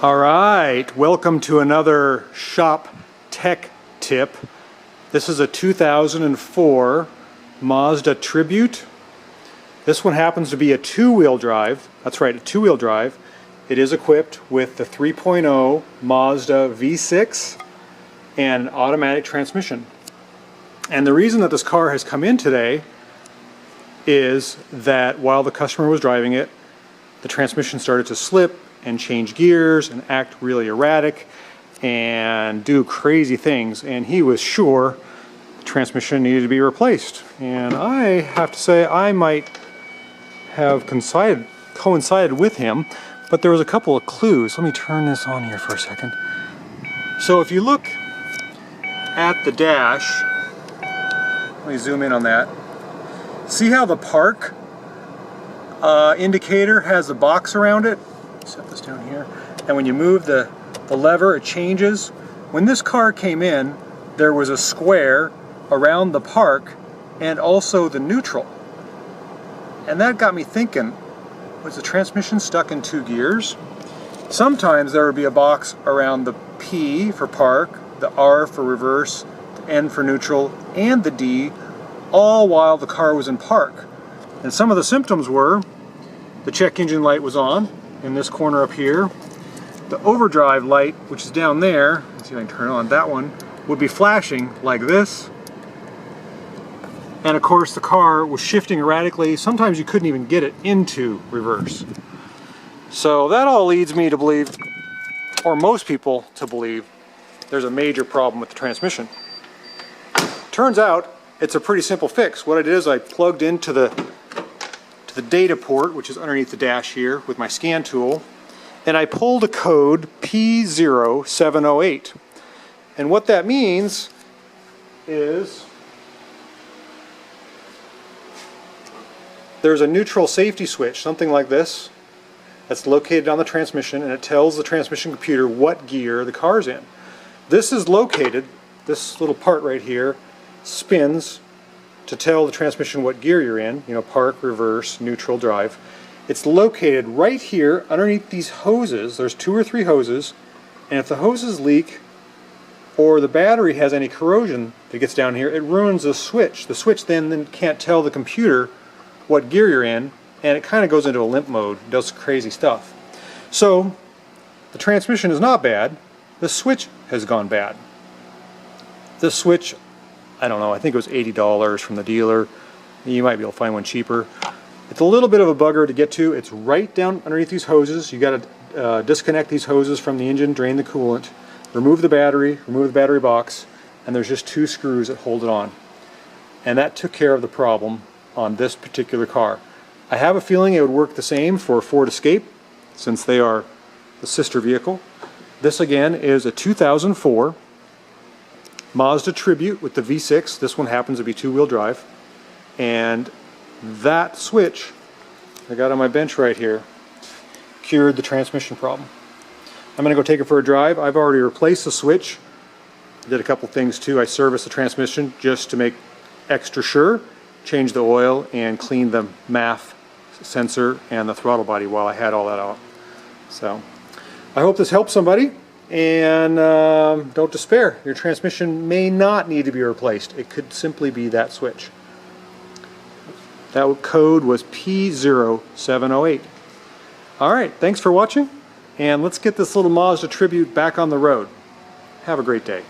All right, welcome to another shop tech tip. This is a 2004 Mazda Tribute. This one happens to be a two-wheel drive. That's right, a two-wheel drive. It is equipped with the 3.0 Mazda V6 and automatic transmission. And the reason that this car has come in today is that while the customer was driving it, the transmission started to slip and change gears and act really erratic and do crazy things, and he was sure the transmission needed to be replaced. And I have to say I might have coincided with him, but there was a couple of clues. Let me turn this on here for a second. So if you look at the dash, let me zoom in on that. See how the park indicator has a box around it? Set this down here. And when you move the lever, it changes. When this car came in, there was a square around the park and also the neutral. And that got me thinking, was the transmission stuck in two gears? Sometimes there would be a box around the P for park, the R for reverse, the N for neutral, and the D, all while the car was in park. And some of the symptoms were the check engine light was on in this corner up here. The overdrive light, which is down there, let's see if I can turn it on, that one would be flashing like this. And of course the car was shifting erratically. Sometimes you couldn't even get it into reverse. So that all leads me to believe, or most people to believe, there's a major problem with the transmission. Turns out it's a pretty simple fix. What I did is I plugged into the data port, which is underneath the dash here, with my scan tool, and I pulled a code P0708. And what that means is there's a neutral safety switch, something like this, that's located on the transmission, and it tells the transmission computer what gear the car's in. This is located, this little part right here spins to tell the transmission what gear you're in, you know, park, reverse, neutral, drive. It's located right here underneath these hoses. There's 2 or 3 hoses, and if the hoses leak or the battery has any corrosion that gets down here, it ruins the switch. The switch then can't tell the computer what gear you're in, and it kind of goes into a limp mode, does crazy stuff. So the transmission is not bad, the switch has gone bad. The switch, I don't know, I think it was $80 from the dealer. You might be able to find one cheaper. It's a little bit of a bugger to get to. It's right down underneath these hoses. You got to disconnect these hoses from the engine, drain the coolant, remove the battery box, and there's just 2 screws that hold it on. And that took care of the problem on this particular car. I have a feeling it would work the same for Ford Escape, since they are the sister vehicle. This again is a 2004 Mazda Tribute with the V6. This one happens to be 2-wheel drive. And that switch I got on my bench right here cured the transmission problem. I'm going to go take it for a drive. I've already replaced the switch. I did a couple things too. I serviced the transmission just to make extra sure. Changed the oil and cleaned the MAF sensor and the throttle body while I had all that out. So I hope this helps somebody. And don't despair. Your transmission may not need to be replaced. It could simply be that switch. That code was P0708. Alright, thanks for watching, and let's get this little Mazda Tribute back on the road. Have a great day.